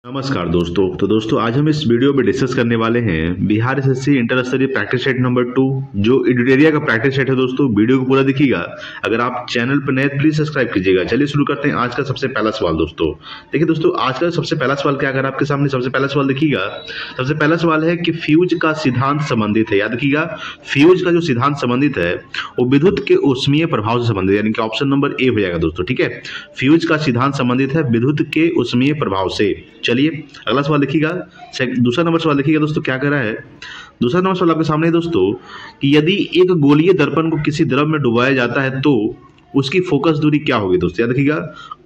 नमस्कार दोस्तों। तो दोस्तों आज हम इस वीडियो में डिस्कस करने वाले हैं बिहार एसएससी इंटर स्तरीय प्रैक्टिस सेट नंबर 2 जो एडिटोरिया का प्रैक्टिस सेट है। दोस्तों वीडियो को पूरा देखिएगा। अगर आप चैनल पर नए प्लीज सब्सक्राइब कीजिएगा। चलिए शुरू करते हैं आज का सबसे पहला सवाल। दोस्तों देखिए दोस्तों आज का सबसे पहला सवाल क्या, अगर आपके सामने सबसे पहला सवाल देखिएगा। सबसे पहला सवाल है कि फ्यूज का सिद्धांत संबंधित है। याद रखिएगा, फ्यूज का जो सिद्धांत संबंधित है वो विद्युत के ऊष्मीय प्रभाव से संबंधित है, यानी कि ऑप्शन नंबर ए हो जाएगा दोस्तों। ठीक है, फ्यूज का सिद्धांत संबंधित है विद्युत के ऊष्मीय प्रभाव से। चलिए अगला सवाल देखिएगा। दूसरा नंबर सवाल देखिएगा दोस्तों क्या कह रहा है। दूसरा नंबर सवाल आपके सामने है दोस्तों कि यदि एक गोलीय दर्पण को किसी द्रव में डुबाया जाता है तो उसकी फोकस दूरी क्या होगी। दोस्तों याद रखिएगा,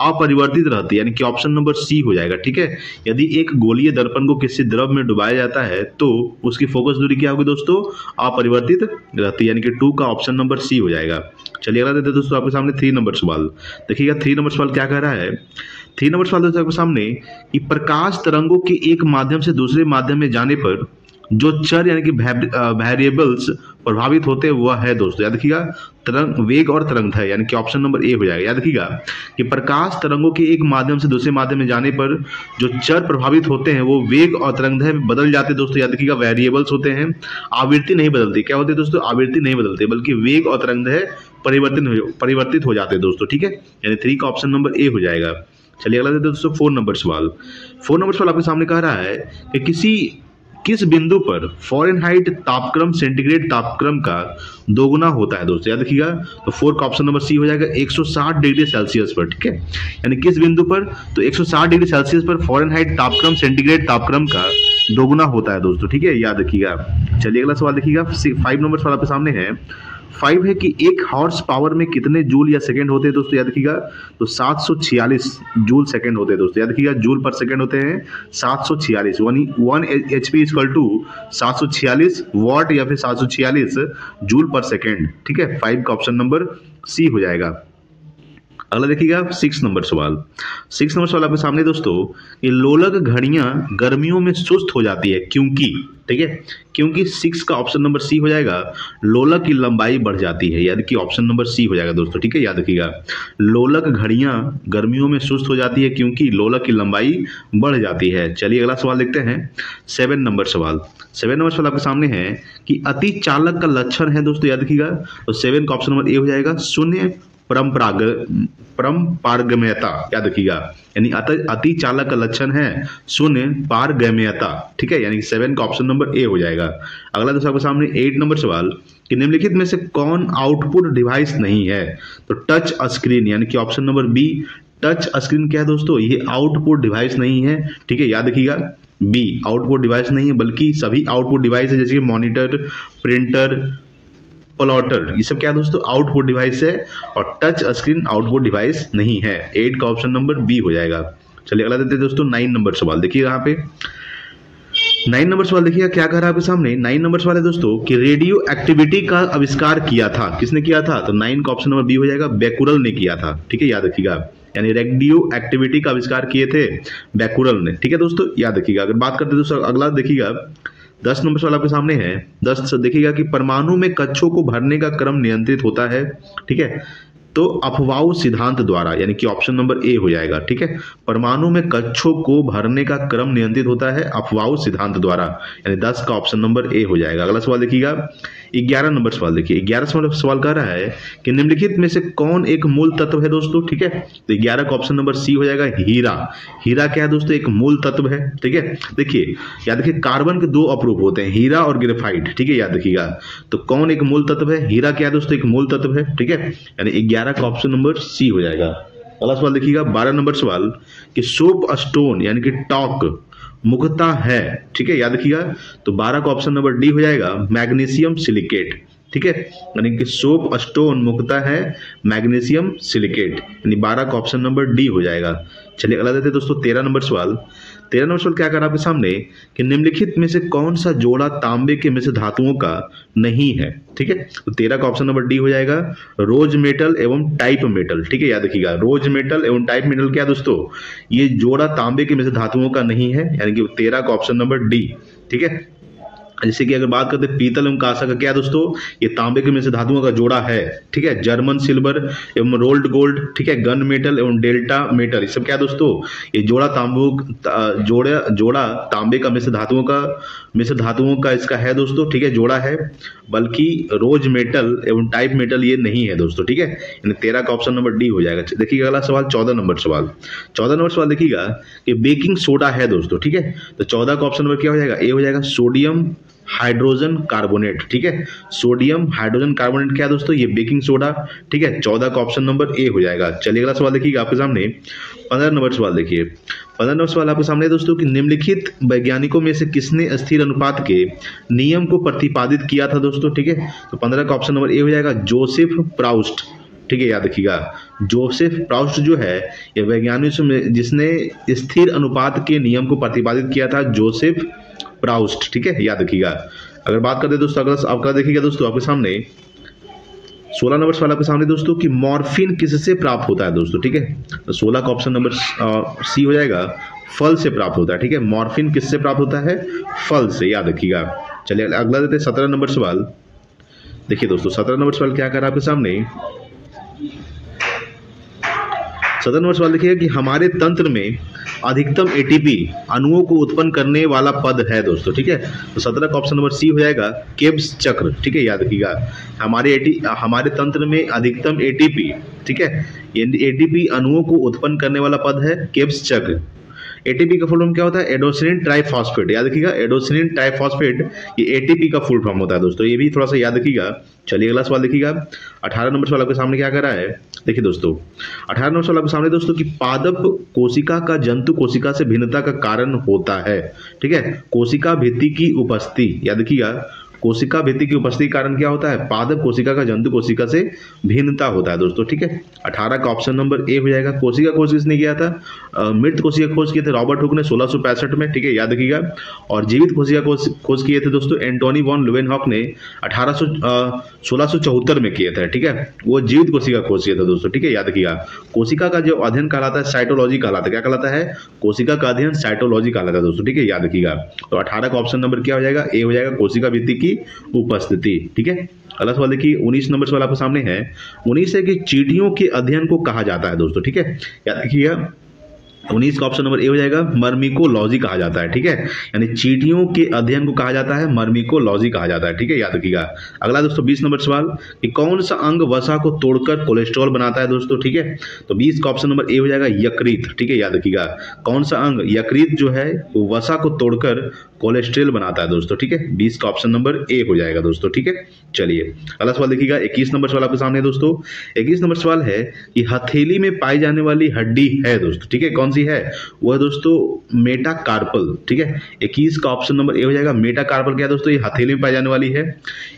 अपरिवर्तित रहती है, यानी कि ऑप्शन नंबर सी हो जाएगा। ठीक है, यदि एक गोलीय दर्पण को किसी द्रव में डुबाया जाता है तो उसकी फोकस दूरी क्या होगी दोस्तों, अपरिवर्तित रहती है, यानी कि 2 का ऑप्शन नंबर सी हो जाएगा। चलिए अगला देते हैं दोस्तों आपके सामने 3 नंबर सवाल देखिएगा। 3 नंबर सवाल क्या कह रहा है। 3 नंबर सवाल दोस्तों आपके सामने कि प्रकाश तरंगों के एक माध्यम से दूसरे माध्यम में जाने पर जो चर यानी कि वेरिएबल्स प्रभावित होते हैं वह है दोस्तों। याद रखिएगा, तरंग वेग और तरंग है, यानी कि ऑप्शन नंबर ए हो जाएगा। याद रखिएगा कि प्रकाश तरंगों के एक माध्यम से दूसरे माध्यम में जाने पर जो चर प्रभावित होते हैं वो वेग और तरंग में बदल जाते हैं दोस्तों। याद रखिएगा, वेरिएबल्स होते हैं, आवृत्ति नहीं बदलती। क्या होती है दोस्तों, आवृत्ति नहीं बदलती, बल्कि वेग और तरंग परिवर्तित हो जाते हैं दोस्तों। ठीक है, यानी 3 का ऑप्शन नंबर ए हो जाएगा। चलिए अगला देते हैं दोस्तों 4 नंबर सवाल। 4 नंबर सवाल आपके सामने कह रहा है कि किस बिंदु पर फ़ारेनहाइट तापक्रम सेंटीग्रेड तापक्रम का दोगुना होता है दोस्तों। याद रखिएगा, तो 4 का ऑप्शन नंबर सी हो जाएगा, 160 डिग्री सेल्सियस पर। ठीक है, यानी किस बिंदु पर, तो 160 डिग्री सेल्सियस पर फ़ारेनहाइट तापक्रम सेंटीग्रेड तापक्रम का दोगुना होता है दोस्तों। ठीक है, याद रखिएगा। चलिए अगला सवाल देखिएगा। 5 नंबर सवाल आपके सामने है। 5 है कि एक हॉर्स पावर में कितने जूल या सेकंड होते हैं दोस्तों। याद रखिएगा, तो 746 जूल सेकंड होते हैं दोस्तों। याद रखिएगा, जूल पर सेकंड होते हैं 746। 1 HP इक्वल टू 746 वॉट या फिर 746 जूल पर सेकंड। ठीक है, 5 का ऑप्शन नंबर सी हो जाएगा। अगला देखिएगा 6 नंबर सवाल। 6 नंबर सवाल आपके सामने दोस्तों, ये लोलक घड़ियां गर्मियों में सुस्त हो जाती है क्योंकि, ठीक है, क्योंकि 6 का ऑप्शन नंबर सी हो जाएगा, लोलक की लंबाई बढ़ जाती है, यानी कि ऑप्शन नंबर सी हो जाएगा दोस्तों। ठीक है, याद रखिएगा, लोलक घड़ियां गर्मियों में सुस्त हो जाती है क्योंकि लोलक की लंबाई बढ़ जाती है। चलिए अगला सवाल देखते हैं 7 नंबर सवाल। 7 नंबर सवाल आपके सामने है कि अति चालक का लक्षण है दोस्तों। याद रखिएगा, तो 7 का ऑप्शन नंबर ए हो जाएगा, शून्य परम्पारगम्यता। याद रखिएगा, यानी अति चालक का लक्षण है शून्य पारगम्यता। ठीक है, यानी 7 का ऑप्शन नंबर ए हो जाएगा। अगला दोस्तों आपके सामने 8 नंबर सवाल कि निम्नलिखित में से कौन आउटपुट डिवाइस नहीं है। तो टच स्क्रीन, यानी कि option number B, touch screen क्या है दोस्तों, ये आउटपुट डिवाइस नहीं है। ठीक है, याद रखिएगा, बी आउटपुट डिवाइस नहीं है, बल्कि सभी आउटपुट डिवाइस है, जैसे कि मॉनिटर, प्रिंटर, प्लॉटर, ये सब क्या है दोस्तों, आउटपुट डिवाइस है, और टच स्क्रीन आउटपुट डिवाइस नहीं है। 8 का ऑप्शन नंबर बी हो जाएगा। चलिए अगला देते हैं दोस्तों 9 नंबर सवाल। देखिए यहाँ पे 9 नंबर सवाल देखिएगा क्या कह रहा है आपके सामने। 9 नंबर सवाल है दोस्तों कि रेडियो एक्टिविटी का आविष्कार किया था, किसने किया था, तो 9 का ऑप्शन नंबर बी हो जाएगा, बेकुरल ने किया था। ठीक है, याद रखिएगा, यानी रेडियो एक्टिविटी का आविष्कार किए थे बेकुरल ने। ठीक है दोस्तों, याद रखिएगा। अगर बात करते दोस्तों अगला देखिएगा 10 नंबर सवाल आपके सामने है। 10 देखिएगा कि परमाणु में कक्षों को भरने का क्रम नियंत्रित होता है। ठीक है, तो अफवाऊ सिद्धांत द्वारा, यानी कि ऑप्शन नंबर ए हो जाएगा। ठीक है, परमाणु में कक्षों को भरने का क्रम नियंत्रित होता है अफवाऊ सिद्धांत द्वारा, यानी 10 का ऑप्शन नंबर ए हो जाएगा। अगला सवाल देखिएगा 11 नंबर सवाल। देखिए 11 सवाल कह रहा है कि निम्नलिखित में से कौन एक मूल तत्व है दोस्तों। ठीक है, तो 11 का ऑप्शन नंबर सी हो जाएगा, हीरा। हीरा क्या है दोस्तों, एक मूल तत्व है। ठीक है, देखिए याद रखिए, कार्बन के 2 अपरूप होते हैं, हीरा और ग्रेफाइट। ठीक है, याद रखिएगा, तो कौन एक मूल तत्व है, हीरा क्या है दोस्तों, एक मूल तत्व है। ठीक है, यानी 11 का ऑप्शन नंबर सी हो जाएगा। अगला सवाल देखिएगा 12 नंबर सवाल कि सोप स्टोन यानी कि टॉक मुख्यतः है। ठीक है, याद रखिएगा, तो 12 का ऑप्शन नंबर डी हो जाएगा, मैग्नीशियम सिलिकेट। ठीक है, यानी कि सोप स्टोन मुख्यतः है मैग्नीशियम सिलिकेट, यानी 12 का ऑप्शन नंबर डी हो जाएगा। चलिए अगला देते हैं दोस्तों 13 नंबर सवाल। 13 नंबर सवाल क्या कर रहा है आपके सामने कि निम्नलिखित में से कौन सा जोड़ा तांबे के मिश्र धातुओं का नहीं है। ठीक है, तो 13 का ऑप्शन नंबर डी हो जाएगा, रोज मेटल एवं टाइप मेटल। ठीक है, याद रखिएगा, रोज मेटल एवं टाइप मेटल क्या दोस्तों, ये जोड़ा तांबे के मिश्र धातुओं का नहीं है, यानी कि 13 का ऑप्शन नंबर डी। ठीक है, जैसे कि अगर बात करते हैं पीतल एवं कांसा का, क्या है दोस्तों, ये तांबे के में से धातुओं का जोड़ा है, ठीक है। जर्मन सिल्वर एवं रोल्ड गोल्ड, ठीक है। गन मेटल एवं डेल्टा मेटल, ये सब क्या है दोस्तों, ये जोड़ा तांबे का मिश्र धातुओं का इसका है दोस्तों, ठीक है, जोड़ा है। बल्कि रोज मेटल एवं टाइप मेटल ये नहीं है दोस्तों, ठीक है। यानी 13 का ऑप्शन नंबर डी हो जाएगा। देखिएगा अगला सवाल 14 नंबर सवाल देखिएगा कि बेकिंग सोडा है दोस्तों, ठीक है। तो 14 का ऑप्शन नंबर क्या हो जाएगा, ए हो जाएगा सोडियम हाइड्रोजन कार्बोनेट, ठीक है। सोडियम हाइड्रोजन कार्बोनेट क्या है दोस्तों, ये बेकिंग सोडा, ठीक है। 14 का ऑप्शन नंबर ए हो जाएगा। चलिए अगला सवाल देखिएगा आपके सामने 15 नंबर सवाल देखिए। 15 नंबर सवाल आपके सामने दोस्तों कि निम्नलिखित वैज्ञानिकों में से किसने स्थिर अनुपात के नियम को प्रतिपादित किया था दोस्तों, ठीक है। तो 15 का ऑप्शन नंबर ए हो जाएगा जोसेफ प्राउस्ट, ठीक है, याद रखिएगा। जोसेफ प्राउस्ट जो है ये वैज्ञानिक में जिसने स्थिर अनुपात के नियम को प्रतिपादित किया था, जोसेफ प्राउस्ट, ठीक है, याद रखिएगा। अगर बात करते दोस्तों अगला आपका देखिएगा दोस्तों आपके सामने 16 नंबर सवाल आपके सामने दोस्तों कि मॉर्फिन किससे प्राप्त होता है दोस्तों, ठीक है। तो 16 का ऑप्शन नंबर सी हो जाएगा, फल से प्राप्त होता है, ठीक है। मॉर्फिन किससे प्राप्त होता है, फल से, याद रखिएगा। चलिए अगला देते हैं 17 नंबर सवाल। देखिए दोस्तों 17 नंबर सवाल क्या कर रहा है आपके सामने। 17 नंबर सवाल देखिए कि हमारे तंत्र में अधिकतम एटीपी अणुओं को उत्पन्न करने वाला पद है दोस्तों, ठीक है। तो 17 का ऑप्शन नंबर सी हो जाएगा केब्स चक्र, ठीक है, याद रखिएगा। हमारे तंत्र में अधिकतम एटीपी, ठीक है, एटीपी अणुओं को उत्पन्न करने वाला पद है केब्स चक्र। एटीपी का फुल फॉर्म क्या होता है, एडोसिनिन ट्राइफॉस्फेट, याद रखिएगा। एडोसिनिन ट्राइफॉस्फेट ये एटीपी का फुल फॉर्म होता है दोस्तों, ये भी थोड़ा सा याद रखिएगा। चलिए अगला सवाल देखिएगा 18 नंबर सवाल आपके सामने क्या कर रहा है। देखिए दोस्तों 18 नंबर सवाल आपके सामने दोस्तों कि पादप कोशिका का जंतु कोशिका से भिन्नता का कारण होता है, ठीक है। कोशिका भित्ति की उपस्थिति, याद रखिएगा। कोशिका भित्ति की उपस्थिति कारण क्या होता है, पादप कोशिका का जंतु कोशिका से भिन्नता होता है दोस्तों, ठीक है। 18 का ऑप्शन नंबर ए हो जाएगा। कोशिका खोज किसने किया था, मृत कोशिका खोज किए थे रॉबर्ट हुक ने 1665 में, ठीक है, याद रखिएगा। और जीवित कोशिका खोज किए थे दोस्तों एंटोनी वॉन लुवेनहॉक ने 1674 में किए थे, ठीक है। वो जीवित कोशिका खोज किए थे दोस्तों, ठीक है, याद रखिएगा। कोशिका का जो अध्ययन कहलाता है साइटोलॉजी कहलाता है, क्या कहलाता है, कोशिका का अध्ययन साइटोलॉजी कहलाता है दोस्तों, ठीक है, याद रखिएगा। तो 18 का ऑप्शन नंबर क्या हो जाएगा, ए हो जाएगा, कोशिका भित्ति की उपस्थिति, ठीक है। अगला सवाल देखिए 19 नंबर सवाल आपके सामने है। 19 है कि चींटियों के अध्ययन को कहा जाता है दोस्तों, ठीक है, याद रखिएगा। 19 का ऑप्शन नंबर ए हो जाएगा, मर्मिकोलॉजी कहा जाता है, ठीक है। यानी चींटियों के अध्ययन को कहा जाता है मर्मिकोलॉजी कहा जाता है, ठीक है, याद रखिएगा। अगला दोस्तों 20 नंबर सवाल कि कौन सा अंग वसा को तोड़कर कोलेस्ट्रॉल बनाता है दोस्तों, ठीक है। तो 20 का ऑप्शन नंबर ए हो जाएगा यकृत, ठीक है, याद रखिएगा। कौन सा अंग, यकृत जो है वो वसा को तोड़कर कोलेस्ट्रॉल बनाता है दोस्तों, ठीक है। 20 का ऑप्शन नंबर ए हो जाएगा दोस्तों, ठीक है। चलिए अगला सवाल देखिएगा 21 नंबर सवाल आपके सामने दोस्तों। 21 नंबर सवाल है कि हथेली में पाई जाने वाली हड्डी है दोस्तों, ठीक है, कौन सी है, वो है दोस्तों मेटाकार्पल, ठीक है। 21 का ऑप्शन नंबर ए हो जाएगा। मेटाकार्पल क्या है दोस्तों, ये हथेली में पाई जाने वाली है।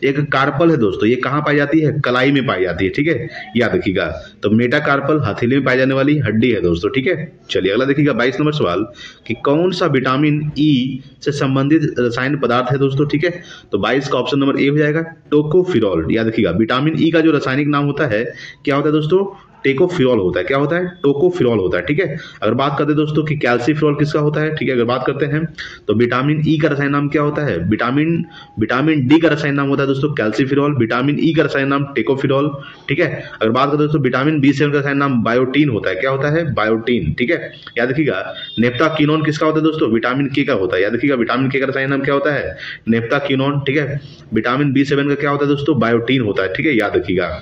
एक कार्पल है दोस्तों, ये कहाँ पाई जाती है, कलाई में पाई जाती है, ठीक है, याद रखिएगा। तो मेटाकार्पल हथेली में पाई जाने वाली हड्डी है दोस्तों, ठीक है। चलिए अगला देखिएगा 22 नंबर सवाल कि कौन सा विटामिन ई से संबंधित रसायन पदार्थ है दोस्तों, ठीक है। तो 22 का ऑप्शन नंबर ए हो जाएगा टोकोफिरॉल, याद रखिएगा। विटामिन ई का जो रासायनिक नाम होता है क्या होता है दोस्तों, टेकोफिरॉल होता है, क्या होता है, टोकोफिरॉल होता है, ठीक है। अगर बात करते हैं दोस्तों कि कैल्सीफिरॉल किसका होता है, ठीक है, अगर बात करते हैं तो विटामिन ई का रसायन नाम क्या होता है, विटामिन डी का रसायन नाम होता है दोस्तों कैल्सीफिरॉल। विटामिन ई का रसायन नाम टेकोफिरॉल, ठीक है। अगर बात करते हैं दोस्तों विटामिन B7 का रसायन नाम बायोटीन होता है, क्या होता है, बायोटीन, ठीक है, याद रखिएगा। नेफ्थाक्विनोन किसका होता है दोस्तों, विटामिन के का होता है, याद रखिएगा। विटामिन के का रसायन नाम क्या होता है, नेफ्थाक्विनोन, ठीक है। विटामिन B7 का क्या होता है दोस्तों, बायोटीन होता है, ठीक है, याद रखिएगा।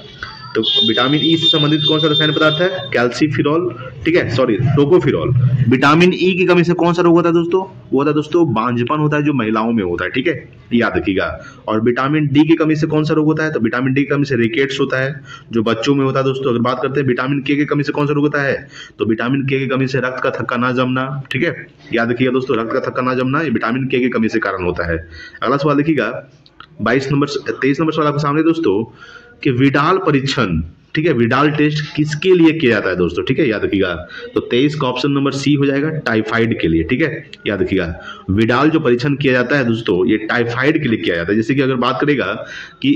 तो विटामिन ई से संबंधित कौन सा रसायन पदार्थ है, कैल्सीफिरॉल, ठीक है, सॉरी टोकोफिरॉल। विटामिन ई की कमी से कौन सा रोग होता है दोस्तों, वो होता है दोस्तों बांझपन होता है, जो महिलाओं में होता है, ठीक है, याद रखिएगा। और विटामिन डी की कमी से कौन सा रोग होता है, तो विटामिन डी की कमी से रिकेट्स होता है, जो बच्चों में होता है दोस्तों। अगर बात करते हैं विटामिन के की कमी से कौन सा रोग होता है, तो विटामिन के की कमी से रक्त का थक्का ना जमना, ठीक है, याद रखिएगा दोस्तों। रक्त का थक्का ना जमना ये विटामिन के की कमी से कारण होता है। अगला सवाल देखिएगा 23 नंबर सवाल आपके सामने दोस्तों कि विडाल परीक्षण ठीक है, विडाल टेस्ट किसके लिए किया जाता है दोस्तों, ठीक है, याद रखिएगा। तो 23 का ऑप्शन नंबर सी हो जाएगा, टाइफाइड के लिए, ठीक है, याद रखिएगा। विडाल जो परीक्षण किया जाता है दोस्तों, ये टाइफाइड के लिए किया जाता है। जैसे कि अगर बात करेगा कि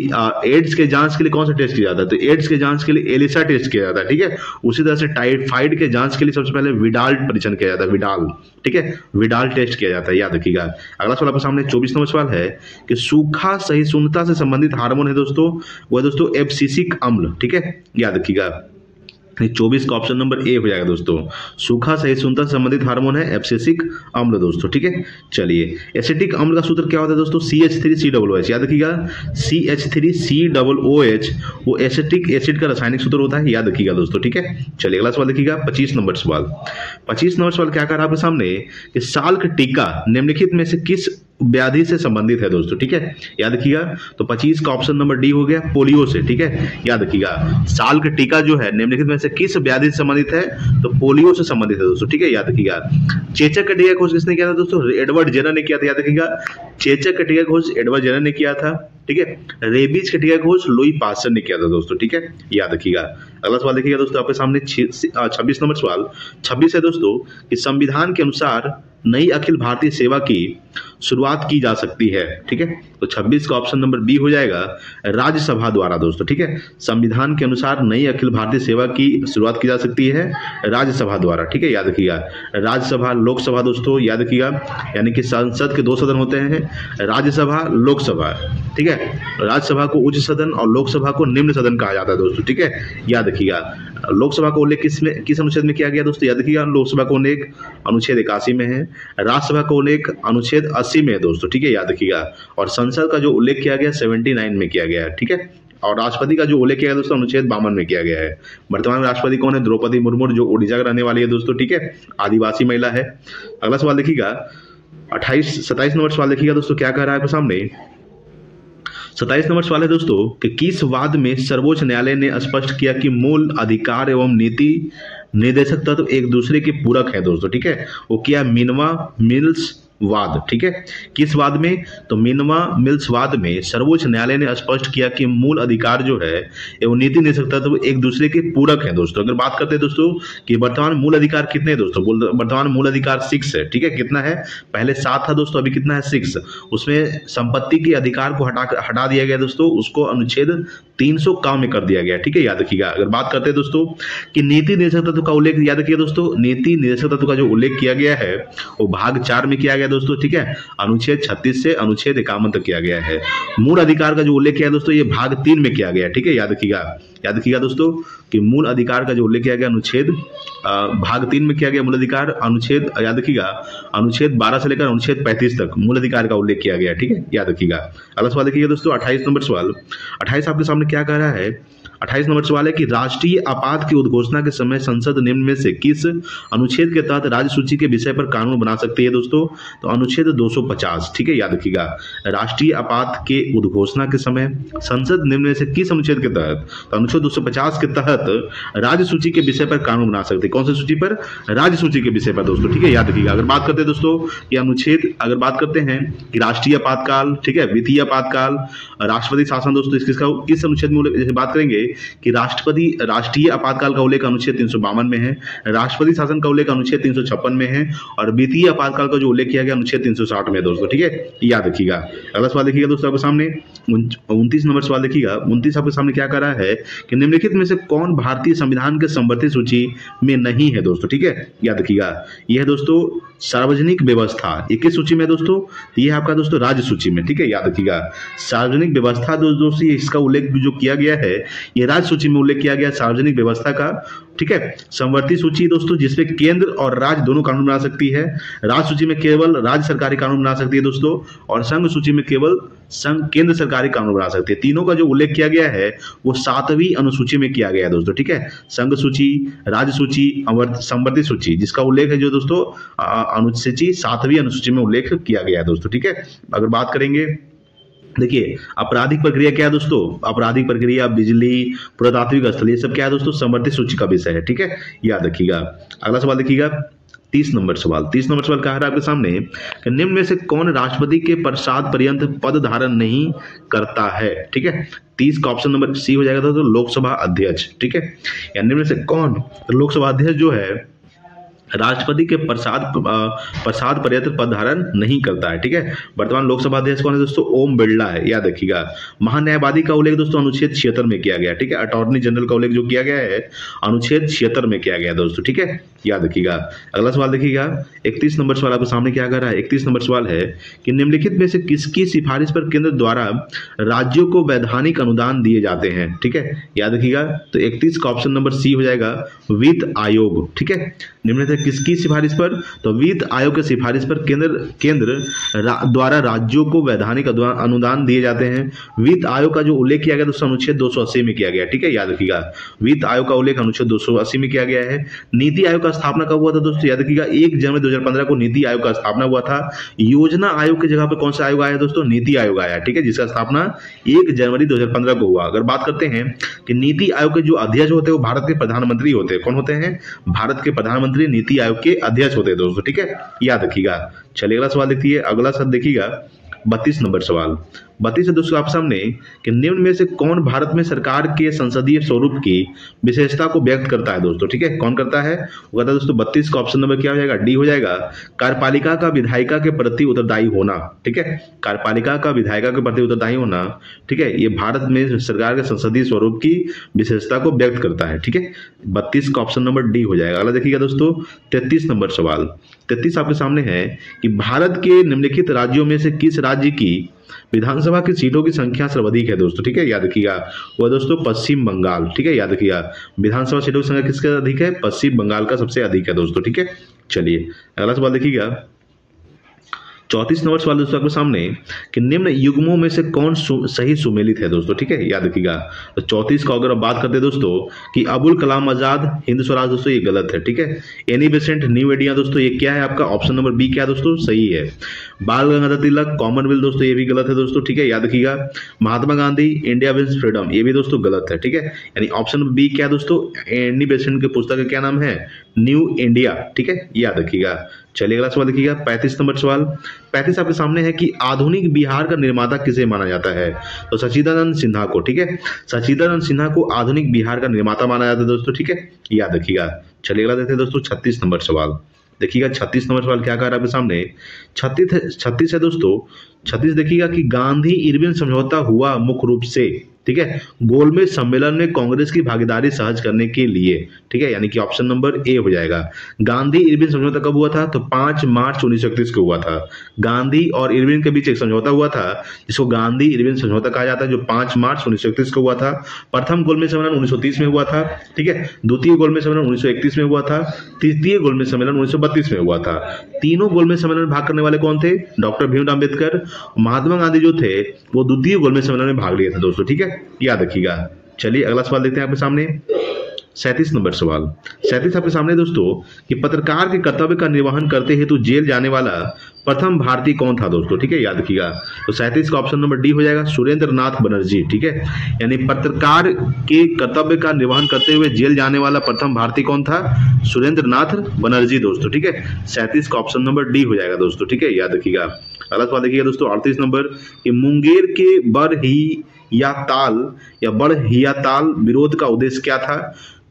एड्स के जांच के लिए कौन सा टेस्ट किया जाता है, तो एड्स के जांच के लिए एलिसा टेस्ट किया जाता है, ठीक है। उसी तरह से टाइफाइड के जांच के लिए सबसे पहले विडाल परीक्षण किया जाता है, विडाल, ठीक है, विडाल टेस्ट किया जाता है, याद रखिएगा। अगला सवाल आपके सामने 24 नंबर सवाल है कि सूखा सहिष्णुता से संबंधित हार्मोन है दोस्तों, वो है दोस्तों एब्सिसिक अम्ल, ठीक है, याद रखिएगा। 24 का ऑप्शन नंबर ए हो जाएगा दोस्तों, सूखा सहिष्णुता से संबंधित हार्मोन है एब्सिसिक अम्ल दोस्तों, ठीक है। चलिए, एसिटिक अम्ल का सूत्र क्या होता है दोस्तों, CH3COOH, याद रखिएगा, CH3COOH वो एसिटिक एसिड का रासायनिक सूत्र होता है, याद रखिएगा दोस्तों, ठीक है। चलिए अगला सवाल देखिएगा, 25 नंबर सवाल। 25 नंबर सवाल क्या कर रहा है आपके सामने कि साल्क टीका निम्नलिखित में से किस व्याधि से संबंधित है दोस्तों, ठीक है, याद रखिएगा। तो 25 का ऑप्शन नंबर डी हो गया, पोलियो से, ठीक है, याद रखिएगा। साल्क टीका जो है निम्नलिखित में से किस व्याधि से संबंधित है, तो पोलियो से संबंधित है दोस्तों, ठीक है, याद रखिएगा। चेचक का टीका खोज किसने किया था दोस्तों, एडवर्ड जेनर ने किया था, याद रखिएगा। चेचक का टीका खोज एडवर्ड जेनर ने किया था, ठीक है। रेबीज का टीका खोज लुई पास्चर ने किया था दोस्तों, ठीक है, याद रखिएगा। अगला सवाल देखिएगा दोस्तों आपके सामने 26 नंबर सवाल। 26 है दोस्तों कि संविधान के अनुसार नई अखिल भारतीय सेवा की शुरुआत की जा सकती है, ठीक है। तो 26 का ऑप्शन नंबर बी हो जाएगा, राज्यसभा द्वारा दोस्तों, ठीक है। संविधान के अनुसार नई अखिल भारतीय सेवा की शुरुआत की जा सकती है राज्यसभा द्वारा, ठीक है, याद रखिएगा। राज्यसभा, लोकसभा दोस्तों, याद रखिएगा, यानी कि संसद के 2 सदन होते हैं, राज्यसभा, लोकसभा, ठीक है। राज्यसभा को उच्च सदन और लोकसभा को निम्न सदन कहा जाता है दोस्तों, ठीक है, याद रखिएगा। लोकसभा का उल्लेख किस अनुच्छेद में किया गया दोस्तों, याद रखिएगा। लोकसभा का उल्लेख अनुच्छेद 81 में है, राज्यसभा का उल्लेख अनुच्छेद 80 में है दोस्तों, ठीक है, याद रखिएगा। और संसद का जो उल्लेख किया गया 79 में किया गया है, ठीक है। और राष्ट्रपति का जो उल्लेख किया गया दोस्तों अनुच्छेद 52 में किया गया है। वर्तमान में राष्ट्रपति कौन है, द्रौपदी मुर्मू, जो ओडिशा का रहने वाली है दोस्तों, ठीक है, आदिवासी महिला है। अगला सवाल देखिएगा 27 नंबर सवाल देखिएगा दोस्तों, क्या कह रहा है आपके सामने। 27 नंबर सवाल है दोस्तों कि किस वाद में सर्वोच्च न्यायालय ने स्पष्ट किया कि मूल अधिकार एवं नीति निर्देशक तत्व एक दूसरे के पूरक है दोस्तों, ठीक है। वो क्या, मिनवा मिल्स वाद, ठीक है। किस वाद में, तो मिनवा मिल्स वाद में सर्वोच्च न्यायालय ने स्पष्ट किया कि मूल अधिकार जो है एवं नीति निर्देशक तत्व एक दूसरे के पूरक हैं दोस्तों। अगर बात करते हैं दोस्तों कि वर्तमान मूल अधिकार कितने हैं दोस्तों, वर्तमान मूल अधिकार 6 है, ठीक है। कितना है, पहले 7 था दोस्तों, अभी कितना है 6। उसमें संपत्ति के अधिकार को हटा दिया गया दोस्तों, उसको अनुच्छेद 300 काम में कर दिया गया, ठीक है, याद रखिएगा। अगर बात करते हैं दोस्तों कि नीति निर्देशक तत्व का उल्लेख, याद रखिए दोस्तों, नीति निर्देशक तत्व का जो उल्लेख किया गया है वो भाग 4 में किया गया दोस्तों, ठीक है, अनुच्छेद 36 से अनुच्छेद 51 तक किया गया है। मूल अधिकार का जो उल्लेख किया दोस्तों ये भाग 3 में किया गया है, ठीक है, याद रखिएगा दोस्तों कि मूल अधिकार का जो उल्लेख किया गया अनुच्छेद भाग 3 में किया गया। मूल अधिकार अनुच्छेद, याद रखिएगा, अनुच्छेद 12 से लेकर अनुच्छेद 35 तक मूल अधिकार का उल्लेख किया गया, ठीक है, याद रखिएगा। अगला सवाल देखिएगा दोस्तों 28 नंबर सवाल। 28 आपके सामने क्या कह रहा है, 28 नंबर सवाल है कि राष्ट्रीय आपात की उद्घोषणा के समय संसद निम्न में से किस अनुच्छेद के तहत राज्य सूची के विषय पर कानून बना सकती है दोस्तों, तो अनुच्छेद 250, ठीक है, याद रखिएगा। राष्ट्रीय आपात के उद्घोषणा के समय संसद निम्न में से किस अनुच्छेद के तहत, तो अनुच्छेद 250 के तहत राज्य सूची के विषय पर कानून बना सकते हैं। कौन सी सूची पर, राज्य सूची के विषय पर दोस्तों, ठीक है, याद रखिएगा। अगर बात करते हैं दोस्तों ये अनुच्छेद, अगर बात करते हैं कि राष्ट्रीय आपातकाल, ठीक है, वित्तीय आपातकाल, राष्ट्रपति शासन दोस्तों, इसका किस अनुच्छेद में जैसे बात करेंगे कि राष्ट्रीय आपातकाल का उल्लेख अनुच्छेद 352 में है, राष्ट्रपति शासन का उल्लेख अनुच्छेद 356 में है, और वित्तीय आपातकाल का जो उल्लेख किया गया अनुच्छेद 360 में दोस्तों, ठीक है, याद रखिएगा। अगला सवाल देखिएगा दोस्तों आपके सामने 29 नंबर सवाल देखिएगा। 29 आपके सामने क्या कर रहा है कि निम्नलिखित में से कौन भारतीय संविधान के समवर्ती सूची में नहीं है दोस्तों, ठीक है, याद रखिएगा। यह है दोस्तों सार्वजनिक व्यवस्था, ये किस सूची में दोस्तों, ये है आपका दोस्तों राज्य सूची में, ठीक है, याद रखिएगा। सार्वजनिक व्यवस्था दोस्तों इसका उल्लेख जो किया गया है ये राज्य सूची में उल्लेख किया गया सार्वजनिक व्यवस्था का, ठीक है। समवर्ती सूची दोस्तों जिसमें केंद्र और राज्य दोनों कानून बना सकती है। राज्य सूची में केवल राज्य सरकारी कानून बना सकती है दोस्तों, और संघ सूची में केवल केंद्र सरकारी कानून बना सकती है। तीनों का जो उल्लेख किया गया है वो 7वीं अनुसूची में किया गया है दोस्तों, ठीक है। संघ सूची, राज्य सूची, समवर्ती सूची, जिसका उल्लेख है जो दोस्तों अनुसूची 7वीं अनुसूची में उल्लेख किया गया है दोस्तों, ठीक है। अगर बात करेंगे देखिए आपराधिक प्रक्रिया क्या है दोस्तों, आपराधिक प्रक्रिया, बिजली, पुरातात्विक स्थल, ये सब क्या है दोस्तों समवर्ती सूची का विषय है, ठीक है, याद रखिएगा। अगला सवाल देखिएगा 30 नंबर सवाल। 30 नंबर सवाल क्या है आपके सामने कि निम्न में से कौन राष्ट्रपति के पश्चात पर्यंत पद धारण नहीं करता है। ठीक है, 30 का ऑप्शन नंबर सी हो जाएगा तो लोकसभा अध्यक्ष। ठीक है, या निम्न में से कौन लोकसभा अध्यक्ष जो है राष्ट्रपति के प्रसाद पर्यंत पद धारण नहीं करता है। ठीक है, वर्तमान लोकसभा अध्यक्ष कौन है दोस्तों, ओम बिरला है, याद रखिएगा। महान्यायवादी का उल्लेख दोस्तों अनुच्छेद 76 में किया गया। ठीक है, अटॉर्नी जनरल का उल्लेख जो किया गया है अनुच्छेद 76 में किया गया दोस्तों। ठीक है, याद रखिएगा। अगला सवाल देखिएगा, 31 नंबर सवाल आपके सामने क्या कर रहा है। 31 नंबर सवाल है कि निम्नलिखित में से किसकी सिफारिश पर केंद्र द्वारा राज्यों को वैधानिक अनुदान दिए जाते हैं। ठीक है, याद रखिएगा। तो 31 का ऑप्शन नंबर सी हो जाएगा वित्त आयोग। ठीक है, निम्न से किसकी सिफारिश पर, तो वित्त आयोग की सिफारिश पर केंद्र द्वारा राज्यों को वैधानिक अनुदान दिए जाते हैं। वित्त आयोग का जो उल्लेख किया गया दोस्तों अनुच्छेद 280 में किया गया। ठीक है, याद रखिएगा। वित्त आयोग का उल्लेख अनुच्छेद 280 में किया गया है। नीति आयोग का स्थापना कब हुआ था दोस्तों, याद रखिएगा 1 जनवरी 2015 को नीति आयोग का स्थापना हुआ था। योजना आयोग की जगह पर कौन सा आयोग आया दोस्तों, नीति आयोग आया। ठीक है, जिसका स्थापना 1 जनवरी 2015 को हुआ। अगर बात करते हैं कि नीति आयोग के जो अध्यक्ष होते हैं वो भारत के प्रधानमंत्री होते हैं। कौन होते हैं, भारत के प्रधानमंत्री नीति आयोग के अध्यक्ष होते हैं दोस्तों। ठीक है, याद रखिएगा। चलिए अगला सवाल देखिए। अगला सवाल देखिएगा 32 नंबर सवाल। 32 है दोस्तों आप सामने कि निम्न में से कौन भारत में सरकार के संसदीय स्वरूप की विशेषता को व्यक्त करता है दोस्तों। ठीक है, कौन करता है, वो कहता है दोस्तों 32 का ऑप्शन नंबर क्या हो जाएगा, डी हो जाएगा। कार्यपालिका का विधायिका के प्रति उत्तरदायी होना। ठीक है, कार्यपालिका का विधायिका के प्रति उत्तरदायी होना। ठीक है, ये भारत में सरकार के संसदीय स्वरूप की विशेषता को व्यक्त करता है। ठीक है, 32 का ऑप्शन नंबर डी हो जाएगा। अगला देखिएगा दोस्तों 33 नंबर सवाल। 33 आपके सामने है कि भारत के निम्नलिखित राज्यों में से किस राज्य की विधानसभा की सीटों की संख्या सर्वाधिक है दोस्तों। ठीक है, याद रखिएगा वह दोस्तों पश्चिम बंगाल। ठीक है, याद रखिएगा विधानसभा सीटों की संख्या किसका अधिक है, पश्चिम बंगाल का सबसे अधिक है दोस्तों। ठीक है, चलिए अगला सवाल देखिएगा 34 नंबर सवाल दोस्तों आपके सामने कि निम्न युग्मों में से कौन सही सुमेलित है दोस्तों। ठीक है, याद रखिएगा। तो 34 का अगर आप बात करते हैं दोस्तों कि अबुल कलाम आजाद हिंद स्वराज दोस्तों ये गलत है। ठीक है, एनी बेसेंट न्यू इंडिया दोस्तों ये क्या है आपका, ऑप्शन नंबर बी क्या है दोस्तों, सही है। बाल गंगाधर तिलक कॉमनवेल्थ दोस्तों ये भी गलत है दोस्तों। ठीक है, याद रखिएगा। Mahatma Gandhi India wins freedom ये भी दोस्तों गलत है। ठीक है, यानी ऑप्शन नंबर बी क्या है दोस्तों, एनी बेसेंट की पुस्तक का क्या नाम है, न्यू इंडिया। ठीक है, याद रखिएगा। चलिए अगला सवाल देखिएगा 35 नंबर सवाल। 35 आपके सामने है कि आधुनिक बिहार का निर्माता किसे माना जाता है, तो सचिदानंद सिन्हा को। ठीक है, सचिदानंद सिन्हा को आधुनिक बिहार का निर्माता माना जाता है दोस्तों। ठीक है, याद रखिएगा। चलिए अगला देखते हैं दोस्तों 36 नंबर सवाल। देखिएगा 36 नंबर सवाल क्या कह रहा है आपके सामने, 36 है दोस्तों। 36 देखिएगा कि गांधी इरविन समझौता हुआ मुख्य रूप से, ठीक है, गोलमेज सम्मेलन में कांग्रेस की भागीदारी सहज करने के लिए। ठीक है, यानी कि ऑप्शन नंबर ए हो जाएगा। गांधी इरविन समझौता कब हुआ था, तो 5 मार्च 1931 को हुआ था। गांधी और इरविन के बीच एक समझौता हुआ था जिसको गांधी इरविन समझौता कहा जाता है, जो 5 मार्च 1931 को हुआ था। प्रथम गोलमेज सम्मेलन 1930 में हुआ था। ठीक है, द्वितीय गोलमेज सम्मेलन 1931 में हुआ था। तृतीय गोलमेज सम्मेलन 1932 में हुआ था। तीनों गोलमेज सम्मेलन में भाग करने वाले कौन थे, डॉक्टर भीमराव अम्बेडकर। महात्मा गांधी जो थे वो द्वितीय गोलमेज सम्मेलन में भाग लिए थे दोस्तों। ठीक है, याद रखिएगा। चलिए अगला सवाल देखते हैं आपके सामने 37 नंबर सवाल। 37 आपके सामने दोस्तों कि पत्रकार के कर्तव्य का निर्वहन करते हेतु जेल जाने वाला प्रथम भारतीय कौन था दोस्तों। ठीक है, याद रखिएगा। तो 37 का ऑप्शन नंबर डी हो जाएगा, सुरेंद्र नाथ बनर्जी। ठीक है, यानी पत्रकार के कर्तव्य का निर्वहन करते हुए जेल जाने वाला प्रथम भारतीय कौन था, सुरेंद्र नाथ बनर्जी दोस्तों। ठीक है, 37 का ऑप्शन नंबर डी हो जाएगा दोस्तों। ठीक है, याद रखिएगा। अगला सवाल देखिएगा दोस्तों 38 नंबर कि मुंगेर के बड़हियाताल विरोध का उद्देश्य क्या था,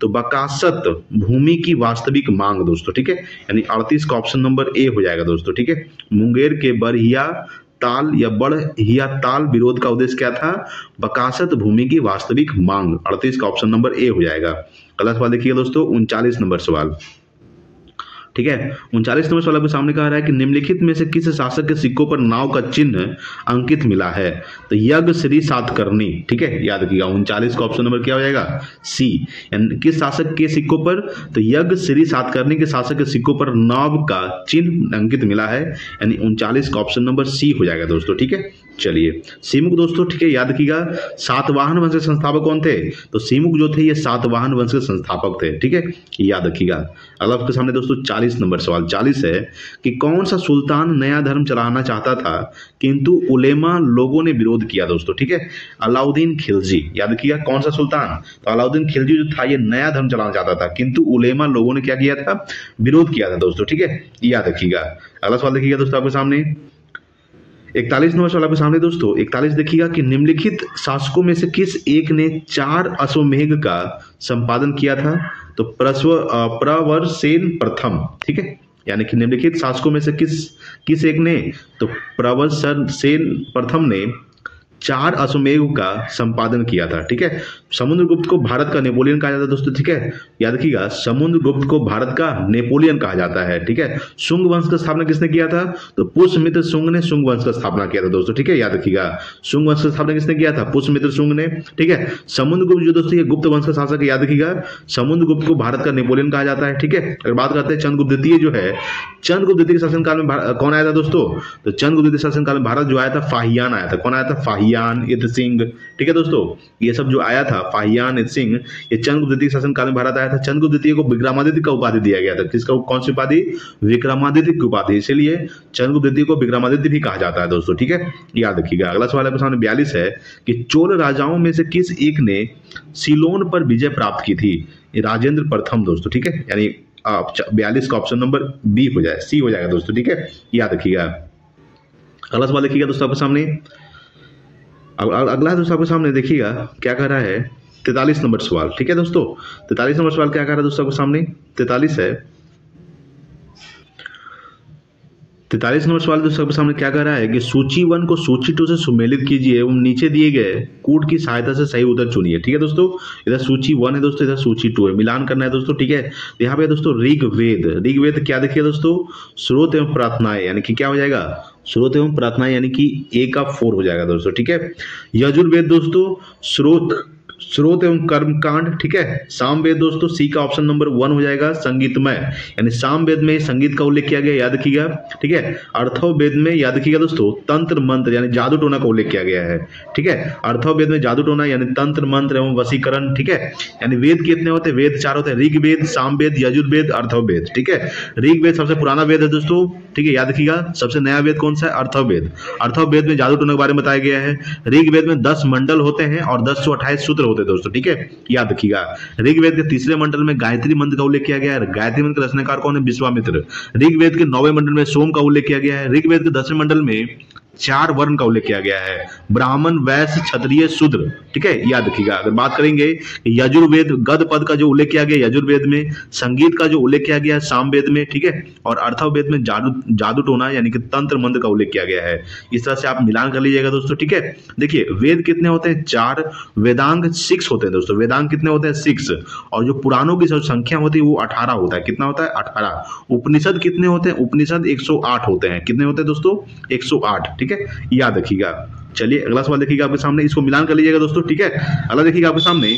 तो बकासत भूमि की वास्तविक मांग दोस्तों। ठीक है, यानी 38 का ऑप्शन नंबर ए हो जाएगा दोस्तों। ठीक है, मुंगेर के बड़हियाताल विरोध का उद्देश्य क्या था, बकासत भूमि की वास्तविक मांग। 38 का ऑप्शन नंबर ए हो जाएगा। अगला सवाल देखिएगा दोस्तों 39 नंबर सवाल। ठीक है, 39 नंबर सवाल आपके सामने कहा रहा है कि निम्नलिखित में से किस शासक के सिक्कों पर नाव का चिन्ह अंकित मिला है, तो यज्ञ श्री सातकर्णी। ठीक है, याद रखिएगा। 39 का ऑप्शन नंबर क्या हो जाएगा, सी। यानी किस शासक के सिक्कों पर, तो यज्ञ श्री सातकर्णी के शासक के सिक्कों पर नाव का चिन्ह अंकित मिला है, यानी 39 का ऑप्शन नंबर सी हो जाएगा दोस्तों। ठीक है, चलिए सीमुख दोस्तों। ठीक है, याद रखिएगा। सातवाहन वंश के संस्थापक कौन थे, तो सीमुख जो थे ये सातवाहन वंश के संस्थापक थे। ठीक है, याद रखिएगा। अगला आपके सामने दोस्तों 40 40 नंबर सवाल 40 है कि कौन सा सुल्तान नया धर्म चलाना चाहता था किंतु उलेमा लोगों ने विरोध किया दोस्तों, ठीक है। अलाउद्दीन खिलजी, याद रखिएगा कौन सा सुल्तान, तो अलाउद्दीन खिलजी जो था ये नया धर्म चलाना चाहता था किंतु उलेमा लोगों ने क्या किया था, विरोध किया था दोस्तों, ठीक है, याद रखिएगा। अगला सवाल देखिएगा दोस्तों आपके सामने 41 नंबर सवाल आपके सामने दोस्तों 41 देखिएगा कि निम्नलिखित शासकों में से किस एक ने 4 अश्वमेध का संपादन किया था, तो प्रवरसेन प्रथम, ठीक है, यानी कि निम्नलिखित शासकों में से किस एक ने, तो प्रवरसेन प्रथम ने 4 अश्वमेध का संपादन किया था, ठीक है। समुद्रगुप्त को भारत का नेपोलियन कहा जाता है दोस्तों, ठीक है, याद रखिएगा समुद्रगुप्त को भारत का नेपोलियन कहा जाता है, ठीक है। शुंग वंश का स्थापना किसने किया था, तो पुष्यमित्र शुंग ने शुंग वंश का स्थापना किया था दोस्तों, ठीक है, याद रखिएगा शुंग वंश का स्थापना किसने किया था, पुष्यमित्र शुंग ने, ठीक है। समुद्रगुप्त जो दोस्तों ये गुप्त वंश का शासक है, याद रखिएगा समुद्रगुप्त को भारत का नेपोलियन कहा जाता है, ठीक है। अगर बात करते हैं चंद्रगुप्त द्वितीय जो है, चंद्रगुप्त द्वितीय के शासनकाल में कौन आया था दोस्तों, तो चंद्रगुप्त द्वितीय शासनकाल में भारत जो आया था फाहियान आया था, कौन आया था, फाहियान इत सिंह, ठीक है दोस्तों, ये सब जो आया था फाहियान इत सिंह, ये चंद्रगुप्त द्वितीय शासनकाल में भारत आया था। चंद्रगुप्त द्वितीय को विक्रमादित्य का उपाधि दिया गया था, किसका, कौन सी उपाधि, विक्रमादित्य की उपाधि, इसलिए चंद्रगुप्त द्वितीय को विक्रमादित्य भी कहा जाता है दोस्तों, ठीक है, याद रखिएगा। अगला सवाल आपके सामने 42 है कि चोल राजाओं में से किस एक ने सिलोन पर विजय प्राप्त की थी, राजेंद्र प्रथम दोस्तों, ठीक है, यानी 42 का ऑप्शन नंबर बी हो जाए, सी हो जाएगा दोस्तों, ठीक है, याद रखिएगा। अगला सवाल देखिएगा दोस्तों आपके सामने, अगला दोस्तों आपके सामने देखिएगा क्या कह रहा है, 43 नंबर सवाल, ठीक है दोस्तों, 43 नंबर सवाल क्या कह रहा है दोस्तों आपके सामने, 43 है, 43 नंबर सवाल दोस्तों आपके सामने क्या कह रहा है कि सूची 1 को सूची 2 से सुमेलित कीजिए एवं नीचे दिए गए कूट की सहायता से सही उत्तर चुनिए, ठीक है दोस्तों। इधर सूची 1 है दोस्तों, इधर सूची 2 है, मिलान करना है दोस्तों, ठीक है। यहाँ पे दोस्तों ऋग्वेद क्या देखिए दोस्तों, स्रोत एवं प्रार्थनाएं, यानी कि क्या हो जाएगा, स्रोत एवं प्रार्थनाएं, यानी कि ए का 4 हो जाएगा दोस्तों, ठीक है। यजुर्वेद दोस्तों स्रोत एवं कर्मकांड, ठीक है। सामवेद दोस्तों सी का ऑप्शन नंबर 1 हो जाएगा, संगीतमय, यानी सामवेद में संगीत का उल्लेख किया गया, याद रखिएगा, ठीक है। अर्थववेद में याद रखिएगा दोस्तों तंत्र मंत्र यानी जादू टोना का उल्लेख किया गया है, ठीक है। अर्थववेद में जादू टोना यानी तंत्र मंत्र एवं वशीकरण, ठीक है। यानी वेद कितने होते हैं, वेद 4 होते हैं, ऋग्वेद, सामवेद, यजुर्वेद, अर्थववेद, ठीक है। ऋग्वेद सबसे पुराना वेद है दोस्तों, ठीक है, याद रखिएगा। सबसे नया वेद कौन सा है, अर्थववेद। अर्थववेद में जादू टोना के बारे में बताया गया है। ऋग्वेद में 10 मंडल होते हैं और 10 से 28 सूत्र होते हैं दोस्तों, ठीक है, याद रखिएगा। ऋग्वेद के 3रे मंडल में गायत्री मंत्र का उल्लेख किया गया है। गायत्री मंत्र के रचनाकार कौन है, विश्वामित्र। ऋग्वेद के 9वें मंडल में सोम का उल्लेख किया गया है। ऋग्वेद के 10वें मंडल में 4 वर्ण का उल्लेख किया गया है, ब्राह्मण, वैश्य, क्षत्रिय, शूद्र, ठीक है, याद रखिएगा। अगर बात करेंगे यजुर्वेद, गद पद का जो उल्लेख किया गया यजुर्वेद में, संगीत का जो उल्लेख किया गया है सामवेद में, ठीक है, और अर्थववेद में जादू टोना यानी कि तंत्र मंत्र का उल्लेख किया गया है। इस तरह से आप मिलान कर लीजिएगा दोस्तों, ठीक है। देखिए वेद कितने होते हैं, 4, वेदांग 6 होते हैं दोस्तों, वेदांग कितने होते हैं, 6, और जो पुराणों की संख्या होती है वो 18 होता है, कितना होता है, 18। उपनिषद कितने होते हैं, उपनिषद 108 होते हैं, कितने होते हैं दोस्तों, 108, ठीक है, याद रखिएगा। चलिए अगला सवाल देखिएगा आपके सामने, इसको मिलान कर लीजिएगा दोस्तों, ठीक है। अगला देखिएगा आपके सामने,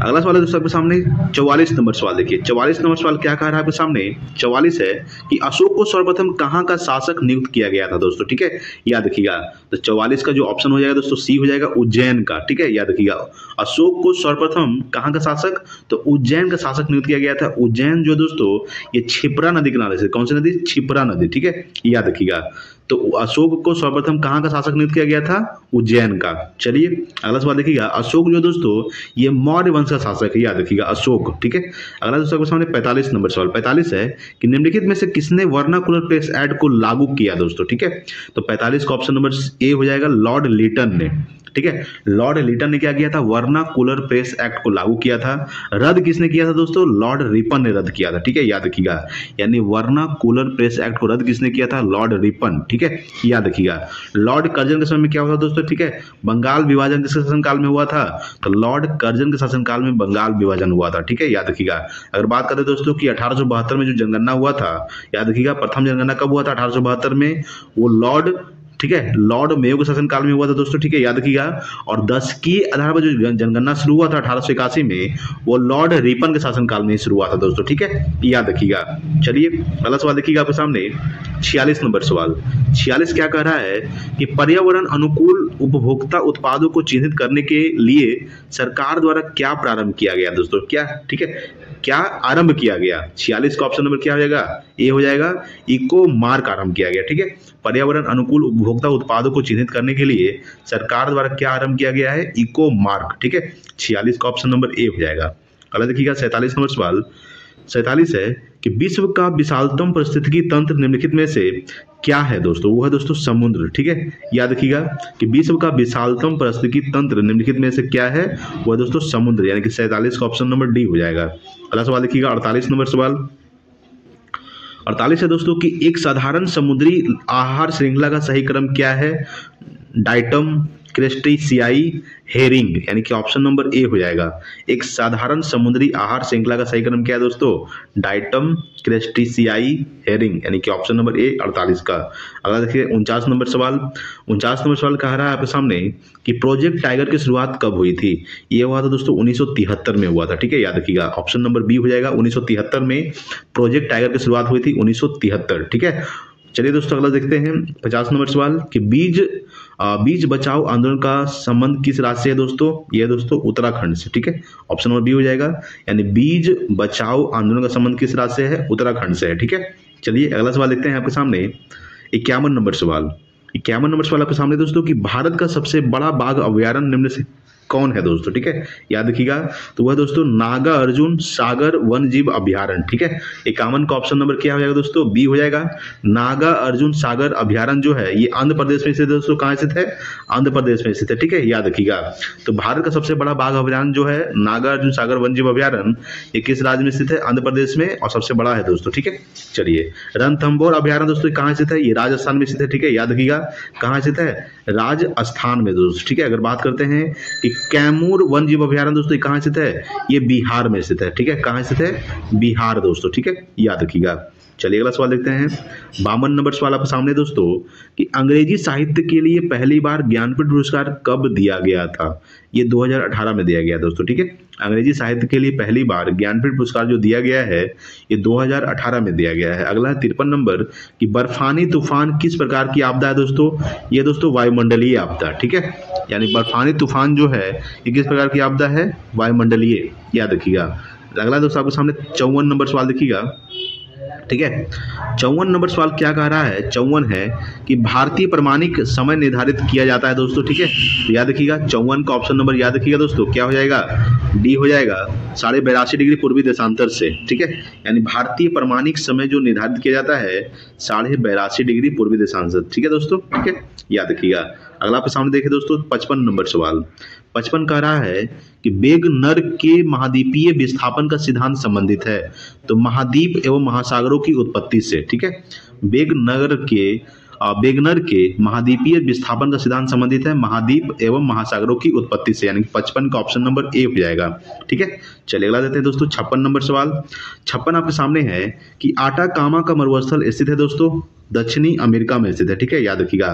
अगला सवाल है दोस्तों आपके सामने 44 नंबर सवाल देखिए। 44 नंबर सवाल क्या कह रहा है आपके सामने, 44 है कि अशोक को सर्वप्रथम कहाँ का शासक नियुक्त किया गया था दोस्तों, ठीक है, याद रखिएगा। तो 44 का जो ऑप्शन हो जाएगा दोस्तों सी हो जाएगा, उज्जैन का, ठीक है, याद रखिएगा। अशोक को सर्वप्रथम कहाँ का शासक, तो उज्जैन का शासक नियुक्त किया गया था। उज्जैन जो दोस्तों ये क्षिप्रा नदी किनारे से, कौन सी नदी, क्षिप्रा नदी, ठीक है, याद रखिएगा। तो अशोक को सर्वप्रथम कहाँ का शासक नियुक्त किया गया था, उज्जैन का। चलिए अगला सवाल देखिएगा, अशोक जो दोस्तों ये मौर्य वंश का शासक है, याद रखिएगा अशोक, ठीक है। अगला दोस्तों के सामने 45 नंबर सवाल 45 है कि निम्नलिखित में से किसने वर्नाकुलर प्रेस एक्ट को लागू किया दोस्तों, ठीक है। तो 45 का ऑप्शन नंबर ए हो जाएगा, लॉर्ड लिटन ने, ठीक है। लॉर्ड लिटन ने क्या किया था, वर्नाकुलर प्रेस एक्ट को लागू किया था। रद्द किसने किया था दोस्तों, लॉर्ड रिपन ने रद्द किया था, ठीक है, याद रखिएगा। यानी वर्नाकुलर प्रेस एक्ट को रद्द किसने किया था, लॉर्ड रिपन, ठीक है, याद रखिएगा। लॉर्ड कर्जन के समय में क्या हुआ दोस्तों, ठीक है, बंगाल विभाजन किसके शासनकाल में हुआ था, तो लॉर्ड कर्जन के शासनकाल में बंगाल विभाजन हुआ था, ठीक है, याद रखिएगा। अगर बात करें दोस्तों कि 1872 में जो जनगणना हुआ था, याद रखिएगा, प्रथम जनगणना कब हुआ था, 1872 में, वो लॉर्ड, ठीक है, लॉर्ड मेयो के शासन काल में हुआ था दोस्तों, ठीक है, याद रखिएगा। और 10 की आधार पर जो जनगणना शुरू हुआ था 1881 में, वो लॉर्ड रिपन के शासन काल में शुरू हुआ था दोस्तों, ठीक है, याद रखिएगा। चलिए अगला सवाल देखिएगा आपके सामने 46 नंबर सवाल। 46 क्या कह रहा है कि पर्यावरण अनुकूल उपभोक्ता उत्पादों को चिन्हित करने के लिए सरकार द्वारा क्या प्रारंभ किया गया दोस्तों, क्या, ठीक है, क्या आरंभ किया गया? 46 का ऑप्शन नंबर क्या हो जाएगा? ए हो जाएगा, इको मार्क आरंभ किया गया। ठीक है, पर्यावरण अनुकूल उपभोक्ता उत्पादों को चिन्हित करने के लिए सरकार द्वारा क्या आरंभ किया गया है? Eco mark. ठीक है, 46 का ऑप्शन नंबर ए हो जाएगा। अगला देखिएगा 47 नंबर सवाल। 47 है कि विश्व का विशालतम पारिस्थितिकी तंत्र निम्नलिखित में से क्या है दोस्तों? वो है दोस्तों समुद्र। ठीक है, याद रखिएगा कि विश्व का विशालतम पारिस्थितिकी तंत्र निम्नलिखित में से क्या है? वो है दोस्तों समुद्र, यानी कि 47 का ऑप्शन नंबर डी हो जाएगा। अगला सवाल देखिएगा 48 नंबर सवाल। 48 है दोस्तों कि एक साधारण समुद्री आहार श्रृंखला का सही क्रम क्या है? डाइटम, क्रेस्टेशियाई, हेरिंग, यानी कि ऑप्शन नंबर ए हो जाएगा। एक साधारण समुद्री आहार श्रृंखला का सही क्रम क्या है दोस्तों? डाइटम, क्रेस्टेशियाई, हेरिंग, यानी कि ऑप्शन नंबर ए 48 का। अगला देखिए 49 नंबर सवाल। 49 नंबर सवाल कह रहा है आपके सामने कि प्रोजेक्ट टाइगर की शुरुआत कब हुई थी? ये हुआ था दोस्तों 1973 में हुआ था। ठीक है, याद रखिएगा ऑप्शन नंबर बी हो जाएगा। 1973 में प्रोजेक्ट टाइगर की शुरुआत हुई थी, 1973। ठीक है, चलिए दोस्तों अगला देखते हैं 50 नंबर सवाल कि बीज बचाओ आंदोलन का संबंध किस राज्य से है दोस्तों? ये दोस्तों उत्तराखंड से। ठीक है, ऑप्शन नंबर बी हो जाएगा, यानी बीज बचाओ आंदोलन का संबंध किस राज्य से है? उत्तराखंड से है। ठीक है, चलिए अगला सवाल देखते हैं आपके सामने 51 नंबर सवाल। 51 नंबर सवाल आपके सामने दोस्तों कि भारत का सबसे बड़ा बाघ अभ्यारण्य निम्न से कौन है दोस्तों? ठीक है, याद रखिएगा तो वह दोस्तों नागार्जुन सागर वन जीव अभ्यारण्य। ठीक है, 51 का ऑप्शन नंबर क्या हो जाएगा दोस्तों? बी हो जाएगा। नागार्जुन सागर अभ्यारण्य जो है ये आंध्र प्रदेश में स्थित है दोस्तों। कहाँ स्थित है? आंध्र प्रदेश में स्थित है। ठीक है, याद रखिएगा तो भारत का सबसे बड़ा बाघ अभ्यारण्य जो है नागार्जुन सागर वन जीव अभ्यारण्य, ये किस राज्य में स्थित है? आंध्र प्रदेश में, और सबसे बड़ा है दोस्तों। ठीक है, चलिए रणथंभौर अभ्यारण्य दोस्तों कहाँ स्थित है? ये राजस्थान में स्थित है। ठीक है, याद रखिएगा कहाँ स्थित है? राजस्थान में दोस्तों। ठीक है, अगर बात करते हैं कि कैमूर वन जीव अभ्यारण्य दोस्तों कहाँ स्थित है? ये बिहार में स्थित है। ठीक है, कहाँ स्थित है? बिहार दोस्तों। ठीक है, याद रखिएगा। चलिए अगला सवाल देखते हैं 52 नंबर सवाल आपके सामने दोस्तों कि अंग्रेजी साहित्य के लिए पहली बार ज्ञानपीठ पुरस्कार कब दिया गया था? ये 2018 में दिया गया दोस्तों। ठीक है, अंग्रेजी साहित्य के लिए पहली बार ज्ञानपीठ पुरस्कार जो दिया गया है ये 2018 में दिया गया है। अगला है 53 नंबर कि बर्फानी तूफान किस प्रकार की आपदा है दोस्तों? ये दोस्तों वायुमंडलीय आपदा। ठीक है, यानी बर्फानी तूफान जो है ये किस प्रकार की आपदा है? वायुमंडलीय, याद रखिएगा। अगला दोस्तों आपके सामने 54 नंबर सवाल देखिएगा। ठीक है, 54 नंबर सवाल क्या कह रहा है? 54 है कि भारतीय प्रमाणिक समय निर्धारित किया जाता है दोस्तों। ठीक है, तो याद रखिएगा 54 का ऑप्शन नंबर याद रखिएगा दोस्तों क्या हो जाएगा? डी हो जाएगा, 82.5 डिग्री पूर्वी देशांतर से। ठीक है, यानी भारतीय प्रमाणिक समय जो निर्धारित किया जाता है 82.5 डिग्री पूर्वी देशांतर। ठीक है दोस्तों, ठीक है, याद रखिएगा। अगला आपके सामने देखिए दोस्तों 55 नंबर सवाल। 55 कह रहा है कि वेग नर के महाद्वीपीय विस्थापन का सिद्धांत संबंधित है तो महाद्वीप एवं महासागरों की उत्पत्ति से। ठीक है, वेगनर के महाद्वीपीय विस्थापन का सिद्धांत संबंधित है महाद्वीप एवं महासागरों की उत्पत्ति से, यानी 55 का ऑप्शन नंबर ए हो जाएगा। ठीक है, चलिए अगला देते हैं दोस्तों 56 नंबर सवाल। 56 आपके सामने है कि आटाकामा का मरुस्थल स्थित है दोस्तों दक्षिणी अमेरिका में स्थित है। ठीक है, याद रखिएगा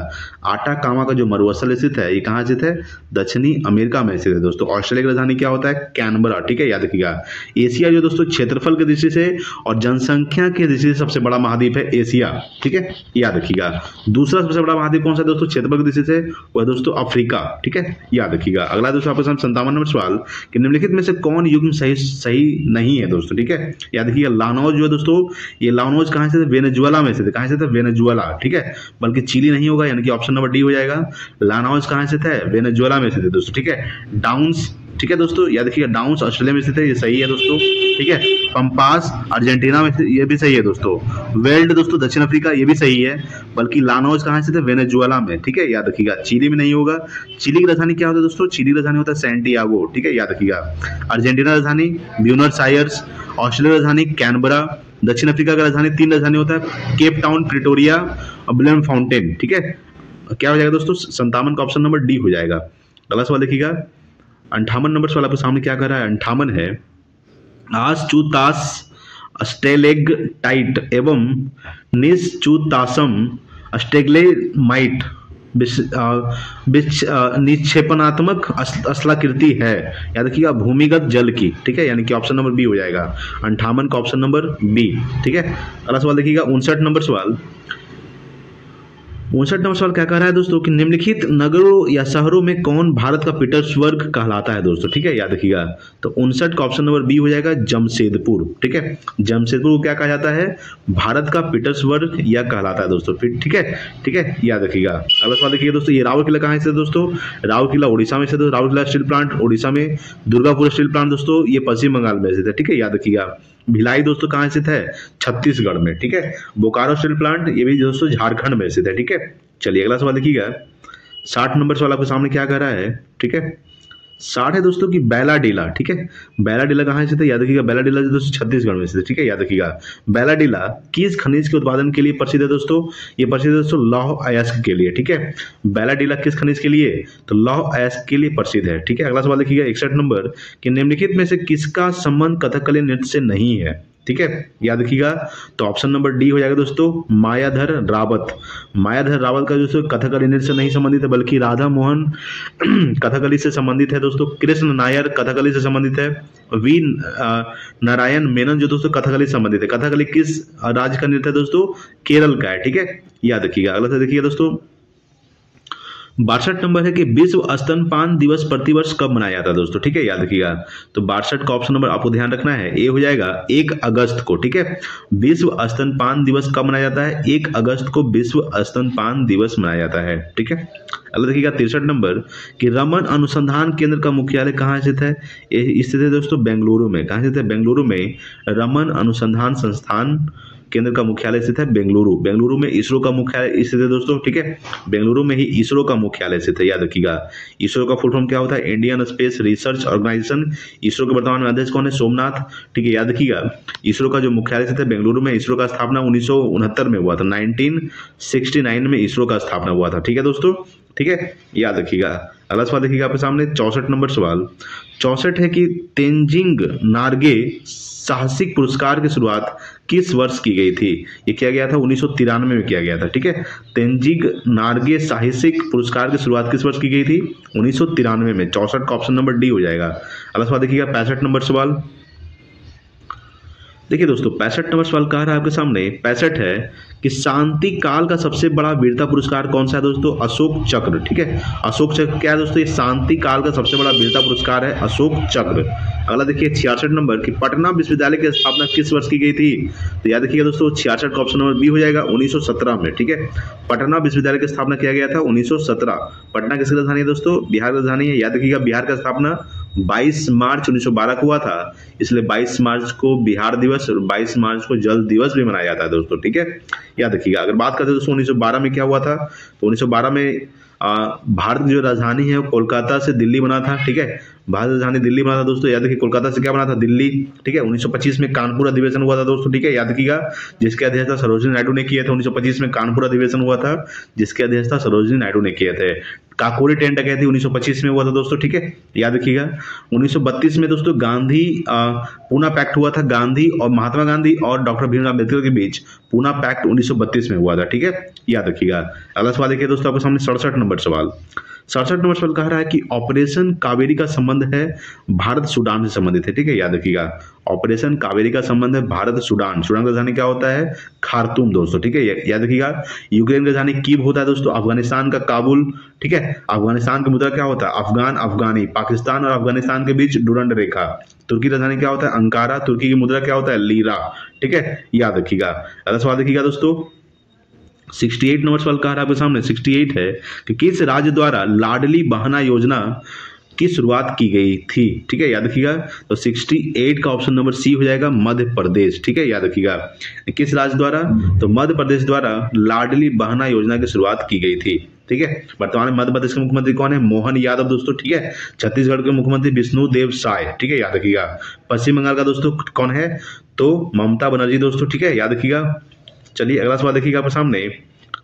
आटाकामा का जो मरुस्थल स्थित है ये कहाँ स्थित है? दक्षिणी अमेरिका में स्थित है दोस्तों। ऑस्ट्रेलिया की राजधानी क्या होता है? कैनबरा। ठीक है, याद रखिएगा। एशिया जो दोस्तों क्षेत्रफल की दृष्टि से और जनसंख्या की दृष्टि से सबसे बड़ा महाद्वीप है एशिया। ठीक है, याद रखिएगा। दूसरा सबसे बड़ा महाद्वीप कौन सा है दोस्तों क्षेत्रफल की दृष्टि से? वह दोस्तों अफ्रीका। ठीक है, याद रखिएगा। अगला दोस्तों आपके सामने 57 नंबर सवाल कि निम्नलिखित में से कौन युग्म सही नहीं है दोस्तों? ठीक है, याद रखिएगा लानौज जो है दोस्तों ये लानौज कहाँ से? वेनेजुएला में से। कहाँ से? वेनेजुएला। ठीक है, बल्कि चिली नहीं होगा, यानी कि ऑप्शन नंबर डी हो जाएगा। लानौज कहाँ से है? वेनेजुएला में से थे दोस्तों। ठीक है, डाउन्स, ठीक है दोस्तों, याद रखिएगा डाउन्स ऑस्ट्रेलिया में स्थित है, ये सही है दोस्तों। ठीक है, पंपास अर्जेंटीना में, ये भी सही है दोस्तों। वेल्ड दोस्तों दक्षिण अफ्रीका, ये भी सही है, बल्कि लानौज कहाँ से थे? वेनेजुएला में। ठीक है, याद रखिएगा। चिली में नहीं होगा। चिली की राजधानी क्या होता है दोस्तों? चिली की राजधानी होता है सैंटियागो। ठीक है, याद रखिएगा। अर्जेंटीना राजधानी ब्यूनस आयर्स, ऑस्ट्रेलिया राजधानी कैनबरा, दक्षिण अफ्रीका का राजधानी 3 राजधानी होता है केप टाउन, प्रिटोरिया और ब्लेम फाउंटेन। ठीक है, क्या हो जाएगा दोस्तों? 57 का ऑप्शन नंबर डी हो जाएगा। अगला सवाल देखिएगा 58 नंबर सवाल आपके सामने क्या कर रहा है? 58 है आसचूतास स्टेलेग्टाइट एवं निश्चूतासम स्टेग्लेमाइट निक्षेपणात्मक स्थलाकृति है, याद रखिएगा भूमिगत जल की। ठीक है, यानी कि ऑप्शन नंबर बी हो जाएगा। 58 का ऑप्शन नंबर बी। ठीक है, अगला सवाल देखिएगा 59 नंबर सवाल। 59 नंबर सवाल क्या कह रहा है दोस्तों कि निम्नलिखित नगरों या शहरों में कौन भारत का पीटर्सबर्ग कहलाता है दोस्तों, ठीक है, याद रखिएगा। तो 59 का ऑप्शन नंबर बी हो जाएगा जमशेदपुर, ठीक है। जमशेदपुर को क्या कहा जाता है, भारत का पीटर्सबर्ग यह कहलाता है दोस्तों, ठीक है, ठीक है, याद रखिएगा। अगला सवाल देखिए दोस्तों, ये राउरकेला कहाँ से दोस्तों, राउरकेला उड़ीसा में से, तो राउरकेला स्टील प्लांट उड़ीसा में, दुर्गापुर स्टील प्लांट दोस्तों ये पश्चिम बंगाल में स्थित है, ठीक है, याद रखिएगा। भिलाई दोस्तों कहाँ स्थित है, छत्तीसगढ़ में, ठीक है। बोकारो स्टील प्लांट ये भी दोस्तों झारखंड में स्थित है, ठीक है। चलिए अगला सवाल देखिएगा, 60 नंबर सवाल आपके सामने क्या कह रहा है, ठीक है। 60 है दोस्तों की बैलाडीला, ठीक है। बैलाडीला कहाँ स्थित है, याद रखिएगा। बैलाडीला दोस्तों छत्तीसगढ़ में स्थित है, ठीक है, याद रखिएगा। बैलाडीला किस खनिज के उत्पादन के लिए प्रसिद्ध है दोस्तों, ये प्रसिद्ध है दोस्तों लौह अयस्क के लिए, ठीक है। बैलाडीला किस खनिज के लिए, तो लौह अयस्क के लिए प्रसिद्ध है, ठीक है। अगला सवाल देखिएगा 61 नंबर कि निम्नलिखित में से किसका संबंध कथकली नृत्य से नहीं है, ठीक है, याद रखिएगा। तो ऑप्शन नंबर डी हो जाएगा दोस्तों मायाधर रावत। मायाधर रावत का दोस्तों कथकली नृत्य से नहीं संबंधित है, बल्कि राधा मोहन कथकली से संबंधित है दोस्तों। कृष्ण नायर कथकली से संबंधित है। वी नारायण मेनन जो दोस्तों कथकली से संबंधित है। कथकली किस राज्य का नृत्य है दोस्तों, केरल का है, ठीक है, याद रखिएगा। अगला से देखिएगा दोस्तों 62 नंबर है कि विश्व स्तनपान दिवस प्रतिवर्ष कब मनाया जाता है दोस्तों, ठीक है, याद रखिएगा। तो 62 का ऑप्शन नंबर आपको ध्यान रखना है, ए हो जाएगा 1 अगस्त को, ठीक है। विश्व स्तनपान दिवस कब मनाया जाता है, 1 अगस्त को विश्व स्तनपान दिवस मनाया जाता है, ठीक है। अगला देखिएगा 63 नंबर कि रमन अनुसंधान केंद्र का मुख्यालय कहाँ स्थित है, स्थित है दोस्तों बेंगलुरु में। कहाँ स्थित है, बेंगलुरु में रमन अनुसंधान संस्थान केंद्र का मुख्यालय स्थित है बेंगलुरु। बेंगलुरु में इसरो का मुख्यालय स्थित है दोस्तों, ठीक है। बेंगलुरु में ही इसरो का मुख्यालय स्थित है, याद रखिएगा। इसरो का फुल फॉर्म क्या होता है, Indian Space Research Organisation. ISRO के वर्तमान में अध्यक्ष कौन है, सोमनाथ, ठीक है, याद रखिएगा। इसरो का जो मुख्यालय स्थित है बेंगलुरु में। इसरो का स्थापना 1969 में हुआ था, 1969 में इसरो का स्थापना हुआ था, ठीक है दोस्तों, ठीक है, याद रखिएगा। अगला सवाल देखिएगा आपके सामने 64 नंबर सवाल। 64 है कि तेंजिंग नार्गे साहसिक पुरस्कार की शुरुआत किस वर्ष की गई थी, ये किया गया था 1993 में किया गया था, ठीक है। तेंजिंग नार्गे साहसिक पुरस्कार की शुरुआत किस वर्ष की गई थी, 1993 में। 64 का ऑप्शन नंबर डी हो जाएगा। अगला सवाल देखिएगा 65 नंबर सवाल। देखिए दोस्तों 65 नंबर सवाल कह रहा है आपके सामने, 65 है कि शांति काल का सबसे बड़ा वीरता पुरस्कार कौन सा है दोस्तों, अशोक चक्र, ठीक है। अशोक चक्र क्या है दोस्तों, ये शांति काल का सबसे बड़ा वीरता पुरस्कार है अशोक चक्र। अगला देखिए 66 नंबर कि पटना विश्वविद्यालय की स्थापना किस वर्ष की गई थी, तो याद रखिएगा दोस्तों 66 का ऑप्शन नंबर बी हो जाएगा 1917 में, ठीक है। पटना विश्वविद्यालय की स्थापना किया गया था 1917। पटना किसकी राजधानी है दोस्तों, बिहार की राजधानी है, याद रखिएगा। बिहार का स्थापना 22 मार्च 1912 को हुआ था, इसलिए 22 मार्च को बिहार दिवस और 22 मार्च को जल दिवस भी मनाया जाता है दोस्तों, ठीक है, याद रखिएगा। अगर बात करते हैं दोस्तों 1912 में क्या हुआ था, तो 1912 में भारत की जो राजधानी है वो कोलकाता से दिल्ली बना था, ठीक है। भारत राजधानी दिल्ली बना था दोस्तों, याद रखिए। कोलकाता से क्या बना था, दिल्ली, ठीक है। 1925 में कानपुर अधिवेशन हुआ था दोस्तों, ठीक है, याद रखिएगा। जिसके अध्यक्षता सरोजिनी नायडू ने किए थे। 1925 में कानपुर अधिवेशन हुआ था, जिसके अध्यक्षता सरोजिनी नायडू ने किए थे। काकोरी टेंट डकैती 1925 में हुआ था दोस्तों, ठीक है, याद रखिएगा। 1932 में दोस्तों गांधी पूना पैक्ट हुआ था, गांधी और महात्मा गांधी और डॉक्टर भीमराव अम्बेडकर के बीच पूना पैक्ट 1932 में हुआ था, ठीक है, याद रखिएगा। अगला सवाल देखिए दोस्तों आपके सामने 67 नंबर सवाल। 67 नंबर सवाल कह रहा है कि ऑपरेशन कावेरी का संबंध है भारत सूडान से संबंधित है, ठीक है, याद रखिएगा। ऑपरेशन कावेरी का संबंध है भारत सूडान। सूडान की राजधानी क्या होता है, खार्तूम दोस्तों, ठीक है, याद रखिएगा। यूक्रेन की राजधानी कीव होता है दोस्तों। अफगानिस्तान का काबुल, ठीक है। अफगानिस्तान की मुद्रा क्या होता है, अफगान अफगानी। पाकिस्तान और अफगानिस्तान के बीच डुरंड रेखा। तुर्की राजधानी क्या होता है, अंकारा। तुर्की की मुद्रा क्या होता है, लीरा, ठीक है, याद रखिएगा। अगला सवाल देखिएगा दोस्तों 68 नंबर सवाल कह रहा है आपके सामने। 68 है कि किस राज्य द्वारा लाडली बहना योजना की शुरुआत की गई थी, ठीक है, याद रखिएगा। तो 68 का ऑप्शन नंबर सी हो जाएगा मध्य प्रदेश, ठीक है, याद रखिएगा। किस राज्य द्वारा, तो मध्य प्रदेश द्वारा लाडली बहना योजना की शुरुआत की गई थी, ठीक है। वर्तमान में मध्य प्रदेश के मुख्यमंत्री कौन है, मोहन यादव दोस्तों, ठीक है। छत्तीसगढ़ के मुख्यमंत्री विष्णु देव साय, ठीक है, याद रखिएगा। पश्चिम बंगाल का दोस्तों कौन है, तो ममता बनर्जी दोस्तों, ठीक है, याद रखिएगा। चलिए अगला सवाल देखिएगा आपके सामने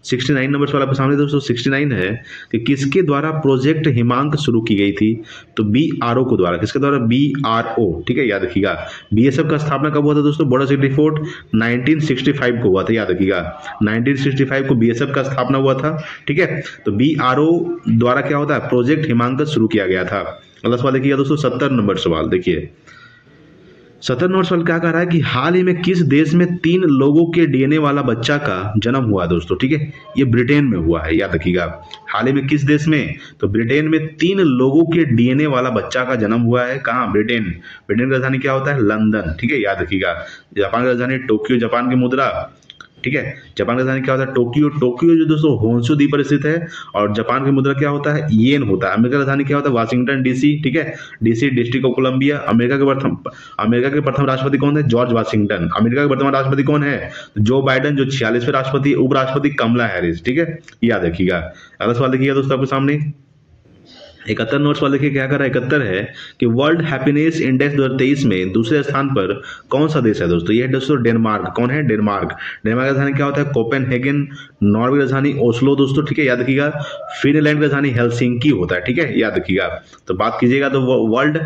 69 नंबर सवाल आपके सामने दोस्तों। 69 है कि किसके द्वारा प्रोजेक्ट हिमांक शुरू की गई थी, तो BRO को द्वारा। किसके द्वारा, BRO, ठीक है, याद रखिएगा। BSF का स्थापना कब हुआ था दोस्तों, बॉर्डर सिक्योरिटी फोर्स 1965 को हुआ था, याद रखिएगा। 1965 को BSF का स्थापना हुआ था, ठीक है। तो BRO द्वारा क्या होता है, प्रोजेक्ट हिमांक शुरू किया गया था। अगला सवाल देखिएगा दोस्तों 70 नंबर सवाल। देखिए 17 नंबर सवाल क्या कह रहा है कि हाल ही में किस देश में 3 लोगों के डीएनए वाला बच्चा का जन्म हुआ दोस्तों, ठीक है। ये ब्रिटेन में हुआ है, याद रखिएगा। हाल ही में किस देश में, तो ब्रिटेन में 3 लोगों के डीएनए वाला बच्चा का जन्म हुआ है। कहाँ, ब्रिटेन। ब्रिटेन की राजधानी क्या होता है, लंदन, ठीक है, याद रखिएगा। जापान की राजधानी टोक्यो, जापान की मुद्रा, ठीक है। जापान की राजधानी क्या होता है, टोक्यो। टोक्यो जो दोस्तों होन्शु द्वीप पर स्थित है, और जापान की मुद्रा क्या होता है, येन होता है। अमेरिका की राजधानी क्या होता है, वाशिंगटन डीसी, ठीक है। DC District of Columbia. America के प्रथम राष्ट्रपति कौन है, जॉर्ज वाशिंगटन। अमेरिका के वर्तमान राष्ट्रपति कौन है, जो बाइडेन, जो 46वें राष्ट्रपति। उपराष्ट्रपति कमला हैरिस, ठीक है, याद रखिएगा। अगला सवाल देखिएगा दोस्तों आपके सामने 71 नंबर सवाल देखिए क्या कर रहा है। 71 है कि वर्ल्ड हैप्पीनेस इंडेक्स 2023 में दूसरे स्थान पर कौन सा देश है दोस्तों। ये है दोस्तों डेनमार्क। कौन है, डेनमार्क। डेनमार्क की राजधानी क्या होता है, कोपेनहेगन। नॉर्वे की राजधानी ओस्लो दोस्तों, ठीक है, याद रखिएगा। फिनलैंड की राजधानी हेलसिंकी होता है, ठीक है, याद रखिएगा। तो बात कीजिएगा तो वर्ल्ड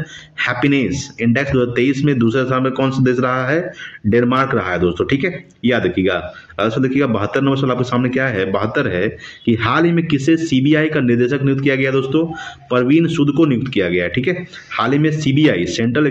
हैप्पीनेस इंडेक्स 2023 में दूसरे स्थान पर कौन सा देश रहा है, डेनमार्क रहा है दोस्तों, ठीक है, याद रखिएगा। अगला देखिएगा 72 नंबर सवाल आपके सामने क्या है। 72 है कि हाल ही में किसे सीबीआई का निदेशक नियुक्त किया गया दोस्तों, परवीन सूद को नियुक्त किया गया है, ठीक है। हाल ही में सीबीआई सेंट्रल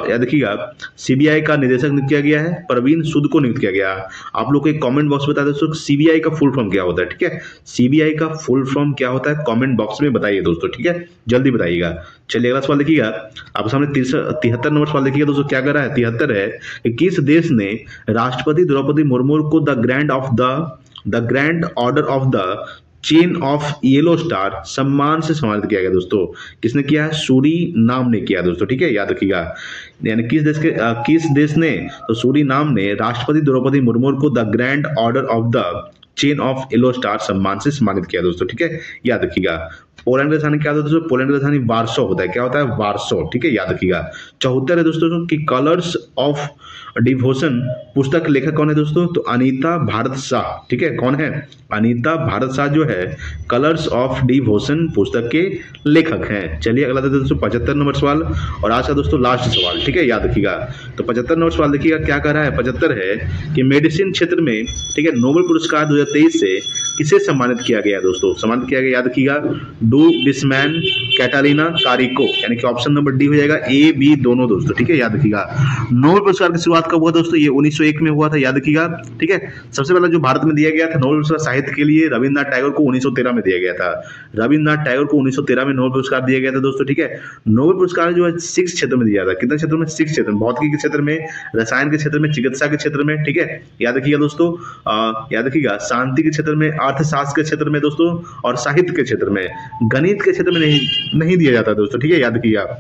याद रखिएगा, सीबीआई का निदेशक नियुक्त किया गया है, परवीन सूद को नियुक्त किया गया है। आप लोग को एक कमेंट बॉक्स में बता दोस्तों सीबीआई का फुल फॉर्म क्या होता है, ठीक है। सीबीआई का फुल फॉर्म क्या होता है, कमेंट बॉक्स में बताइए दोस्तों, ठीक है, जल्दी बताइएगा। चलिए अगला सवाल देखिएगा आपके सामने 73 नंबर सवाल देखिएगा दोस्तों क्या कर रहा है। 73 है कि किस देश ने राष्ट्रपति द्रौपदी मुर्मू को the grand order of the chain of yellow star सम्मान से सम्मानित किया गया दोस्तों। किसने किया है, सूरीनाम ने किया दोस्तों, ठीक है, याद रखिएगा। यानी किस देश ने, तो सूरीनाम ने राष्ट्रपति द्रौपदी मुर्मू को the grand order of the chain of yellow star सम्मान से सम्मानित किया दोस्तों, ठीक है, याद रखिएगा। पोलैंड की राजधानी क्या होता है दोस्तों, पोलैंड की राजधानी वार्सो होता है। क्या होता है, वार्सो, ठीक है, याद रखिएगा। 74 है दोस्तों कि कलर्स ऑफ डिवोशन पुस्तक के लेखक कौन है दोस्तों, तो अनीता भारत शाह, ठीक है, कौन है, अनीता भारत शाह जो है कलर्स ऑफ डिवोशन पुस्तक के लेखक हैं। चलिए अगला देखते हैं दोस्तों 75 नंबर सवाल, और आज का दोस्तों लास्ट सवाल, ठीक है, याद रखिएगा। तो 75 नंबर सवाल देखिएगा क्या कह रहा है। 75 है कि मेडिसिन क्षेत्र में, ठीक है, नोबेल पुरस्कार 2023 से किसे सम्मानित किया गया दोस्तों, सम्मानित किया गया, याद रखिएगा, डू बिस्मैन, कैटालिना कारिको, यानी कि ऑप्शन नंबर डी हो जाएगा, ए बी दोनों दोस्तों, ठीक है, याद रखिएगा। नोबेल पुरस्कार की शुरुआत कब हुआ दोस्तों, ये 1901 में हुआ था, याद रखिएगा, ठीक है। सबसे पहले जो भारत में दिया गया था नोबेल पुरस्कार साहित्य के लिए रविन्द्रनाथ टैगोर को 1913 में दिया गया था। रविन्द्रनाथ टैगोर को 1913 में नोबेल पुरस्कार दिया गया था दोस्तों, ठीक है। नोबेल पुरस्कार जो है 6 क्षेत्र में दिया था। कितने क्षेत्र में, 6 क्षेत्र में, भौतिकी के क्षेत्र में, रसायन के क्षेत्र में, चिकित्सा के क्षेत्र में, ठीक है, याद रखिएगा दोस्तों। याद रखिएगा शांति के क्षेत्र में, अर्थशास्त्र के क्षेत्र में दोस्तों, और साहित्य के क्षेत्र में। गणित के क्षेत्र में नहीं दिया जाता दोस्तों, ठीक है, याद रखिएगा,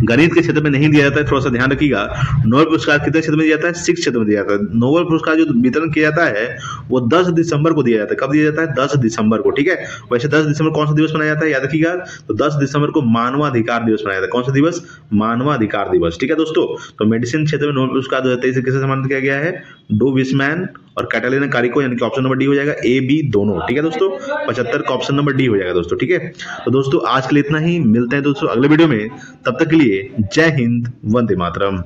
गणित के क्षेत्र में नहीं दिया जाता है, थोड़ा सा ध्यान रखिएगा। नोबेल पुरस्कार कितने क्षेत्र में दिया जाता है, 6 क्षेत्र में दिया जाता है। नोबेल पुरस्कार जो वितरण किया जाता है वो 10 दिसंबर को दिया जाता है। कब दिया जाता है, 10 दिसंबर को, ठीक है। वैसे 10 दिसंबर कौन सा दिवस मनाया जाता है, याद रखिएगा, तो 10 दिसंबर को मानवाधिकार दिवस मनाया जाता है। कौन सा दिवस, मानवाधिकार दिवस, ठीक है दोस्तों। तो मेडिसिन क्षेत्र में नोबेल पुरस्कार 2023 से किसे सम्मानित किया गया है, डू बिस्मैन और कैटालिना कारिको, यानी कि ऑप्शन नंबर डी हो जाएगा, ए बी दोनों, ठीक है दोस्तों। 75 का ऑप्शन नंबर डी हो जाएगा दोस्तों, ठीक है। तो दोस्तों आज के लिए इतना ही, मिलते हैं दोस्तों अगले वीडियो में, तब तक के लिए जय हिंद, वंदे मातरम।